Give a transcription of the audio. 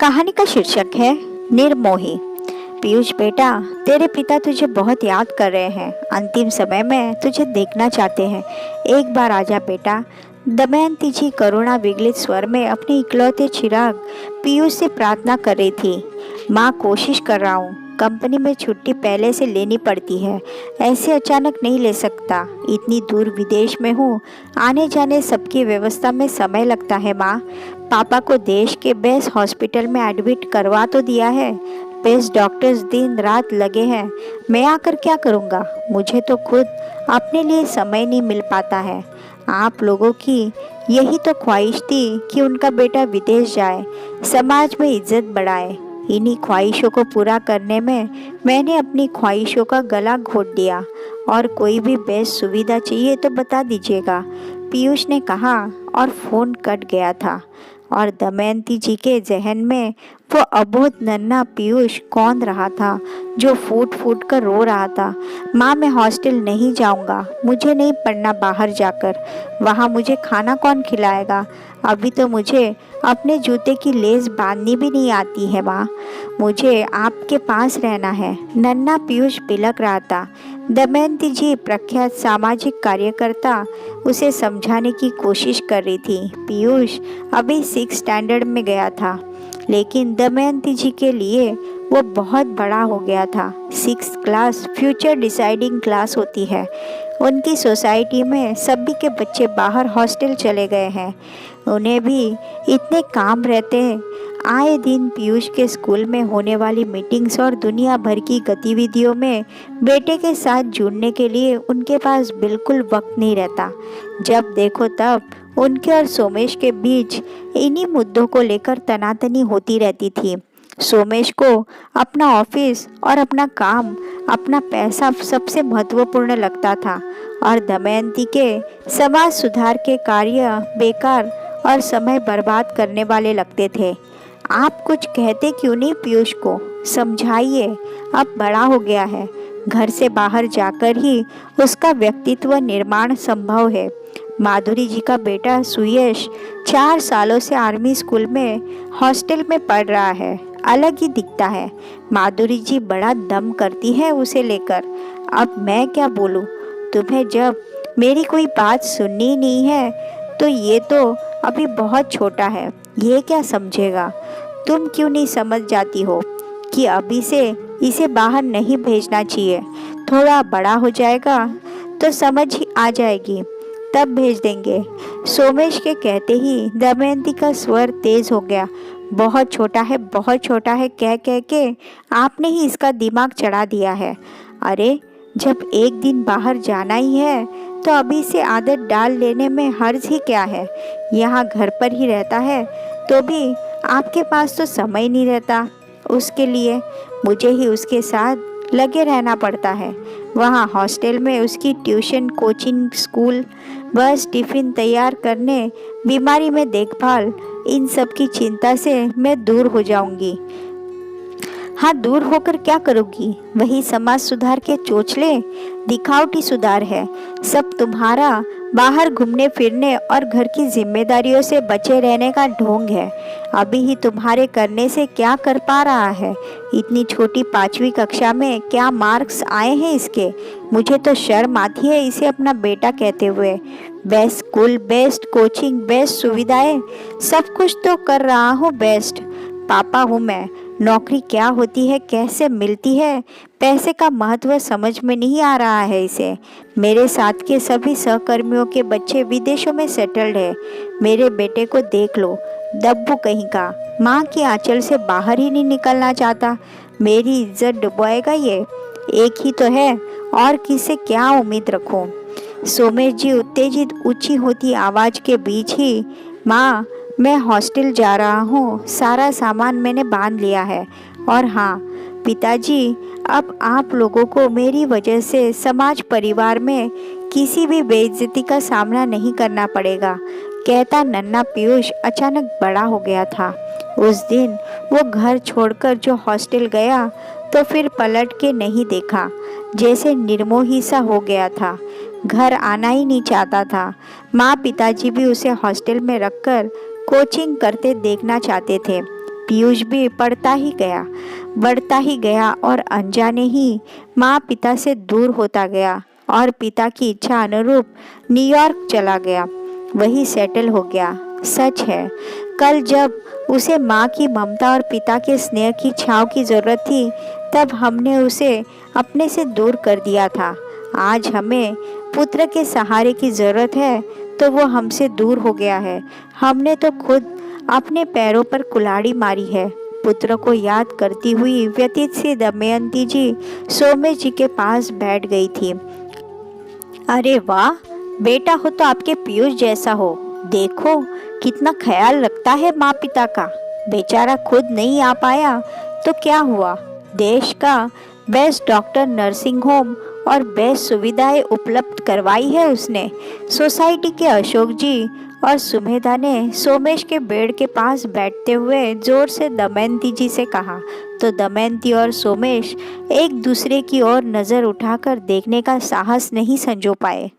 कहानी का शीर्षक है निर्मोही। पीयूष बेटा, तेरे पिता तुझे बहुत याद कर रहे हैं। अंतिम समय में तुझे देखना चाहते हैं। एक बार आजा बेटा। दमयंती जी करुणा विगलित स्वर में अपने इकलौते चिराग पीयूष से प्रार्थना कर रही थी। माँ, कोशिश कर रहा हूँ। कंपनी में छुट्टी पहले से लेनी पड़ती है, ऐसे अचानक नहीं ले सकता। इतनी दूर विदेश में हूँ, आने जाने सबकी व्यवस्था में समय लगता है। माँ, पापा को देश के बेस्ट हॉस्पिटल में एडमिट करवा तो दिया है। बेस्ट डॉक्टर्स दिन रात लगे हैं। मैं आकर क्या करूँगा? मुझे तो खुद अपने लिए समय नहीं मिल पाता है। आप लोगों की यही तो ख्वाहिश थी कि उनका बेटा विदेश जाए, समाज में इज्जत बढ़ाए। इन्हीं ख्वाहिशों को पूरा करने में मैंने अपनी ख्वाहिशों का गला घोट दिया। और कोई भी बेस्ट सुविधा चाहिए तो बता दीजिएगा, पीयूष ने कहा और फ़ोन कट गया था। और दमयंती जी के जहन में वो अबोध नन्हा पीयूष कौन रहा था जो फूट फूट कर रो रहा था। माँ, मैं हॉस्टल नहीं जाऊँगा। मुझे नहीं पढ़ना बाहर जाकर। वहाँ मुझे खाना कौन खिलाएगा? अभी तो मुझे अपने जूते की लेस बांधनी भी नहीं आती है। माँ, मुझे आपके पास रहना है। नन्हा पीयूष बिलक रहा था। दमयंती जी प्रख्यात सामाजिक कार्यकर्ता उसे समझाने की कोशिश कर रही थी। पीयूष अभी 6 स्टैंडर्ड में गया था, लेकिन दमयंती जी के लिए वो बहुत बड़ा हो गया था। 6th class future deciding class होती है। उनकी सोसाइटी में सभी के बच्चे बाहर हॉस्टल चले गए हैं। उन्हें भी इतने काम रहते हैं। आए दिन पीयूष के स्कूल में होने वाली मीटिंग्स और दुनिया भर की गतिविधियों में बेटे के साथ जुड़ने के लिए उनके पास बिल्कुल वक्त नहीं रहता। जब देखो तब उनके और सोमेश के बीच इन्हीं मुद्दों को लेकर तनातनी होती रहती थी। सोमेश को अपना ऑफिस और अपना काम, अपना पैसा सबसे महत्वपूर्ण लगता था, और दमयंती के समाज सुधार के कार्य बेकार और समय बर्बाद करने वाले लगते थे। आप कुछ कहते क्यों नहीं पीयूष को? समझाइए, अब बड़ा हो गया है। घर से बाहर जाकर ही उसका व्यक्तित्व निर्माण संभव है। माधुरी जी का बेटा सुयश 4 सालों से आर्मी स्कूल में हॉस्टल में पढ़ रहा है। अलग ही दिखता है। माधुरी जी बड़ा दम करती है उसे लेकर। अब मैं क्या बोलूं? तुम्हें जब मेरी कोई बात सुननी ही नहीं है तो ये तो अभी बहुत छोटा है, ये क्या समझेगा? तुम क्यों नहीं समझ जाती हो कि अभी से इसे बाहर नहीं भेजना चाहिए? थोड़ा बड़ा हो जाएगा तो समझ ही आ जाएगी, तब भेज देंगे। सोमेश के कहते ही दमयंती का स्वर तेज हो गया। बहुत छोटा है, बहुत छोटा है कह कह के आपने ही इसका दिमाग चढ़ा दिया है। अरे, जब एक दिन बाहर जाना ही है तो अभी से आदत डाल लेने में हर्ज ही क्या है? यहाँ घर पर ही रहता है तो भी आपके पास तो समय नहीं रहता उसके लिए। मुझे ही उसके साथ लगे रहना पड़ता है। वहाँ हॉस्टल में उसकी ट्यूशन, कोचिंग, स्कूल, बस, टिफ़िन तैयार करने, बीमारी में देखभाल, इन सब की चिंता से मैं दूर हो जाऊंगी। हाँ, दूर होकर क्या करोगी? वही समाज सुधार के चोचले दिखावटी सुधार है। सब तुम्हारा बाहर घूमने फिरने और घर की जिम्मेदारियों से बचे रहने का ढोंग है। अभी ही तुम्हारे करने से क्या कर पा रहा है? इतनी छोटी 5वीं कक्षा में क्या मार्क्स आए हैं इसके? मुझे तो शर्म आती है इसे अपना बेटा कहते हुए। Best school, best coaching, best सुविधाएं, सब कुछ तो कर रहा हूँ बेस्ट। पापा हूँ मैं। नौकरी क्या होती है, कैसे मिलती है, पैसे का महत्व समझ में नहीं आ रहा है इसे। मेरे साथ के सभी सहकर्मियों के बच्चे विदेशों में सेटल्ड है। मेरे बेटे को देख लो, दब्बू कहीं का, माँ की आंचल से बाहर ही नहीं निकलना चाहता। मेरी इज्जत डुबोएगा ये। एक ही तो है, और किसे क्या उम्मीद रखूं? सोमेश जी उत्तेजित ऊंची होती आवाज के बीच ही, माँ, मैं हॉस्टल जा रहा हूँ। सारा सामान मैंने बांध लिया है। और हाँ पिताजी, अब आप लोगों को मेरी वजह से समाज परिवार में किसी भी बेइज्जती का सामना नहीं करना पड़ेगा, कहता नन्हा पीयूष अचानक बड़ा हो गया था। उस दिन वो घर छोड़कर जो हॉस्टल गया तो फिर पलट के नहीं देखा। जैसे निर्मोही सा हो गया था। घर आना ही नहीं चाहता था। माँ पिताजी भी उसे हॉस्टल में रखकर कोचिंग करते देखना चाहते थे। पीयूष भी पढ़ता ही गया, बढ़ता ही गया और अनजाने ही माँ पिता से दूर होता गया और पिता की इच्छा अनुरूप न्यूयॉर्क चला गया, वही सेटल हो गया। सच है, कल जब उसे माँ की ममता और पिता के स्नेह की छाँव की ज़रूरत थी, तब हमने उसे अपने से दूर कर दिया था। आज हमें पुत्र के सहारे की ज़रूरत है तो वो हमसे दूर हो गया है। हमने तो खुद अपने पैरों पर कुल्हाड़ी मारी है। पुत्र को याद करती हुई व्यथित सी दमयंती जी सोमेश जी के पास बैठ गई थी। अरे वाह, बेटा हो तो आपके पीयूष जैसा हो। देखो कितना ख्याल रखता है माँ पिता का। बेचारा खुद नहीं आ पाया तो क्या हुआ, देश का बेस्ट डॉक्टर, नर्सिंग होम और बेस्ट सुविधाएं उपलब्ध करवाई है उसने। सोसाइटी के अशोक जी और सुमेधा ने सोमेश के बेड के पास बैठते हुए जोर से दमयंती जी से कहा, तो दमयंती और सोमेश एक दूसरे की ओर नज़र उठाकर देखने का साहस नहीं संजो पाए।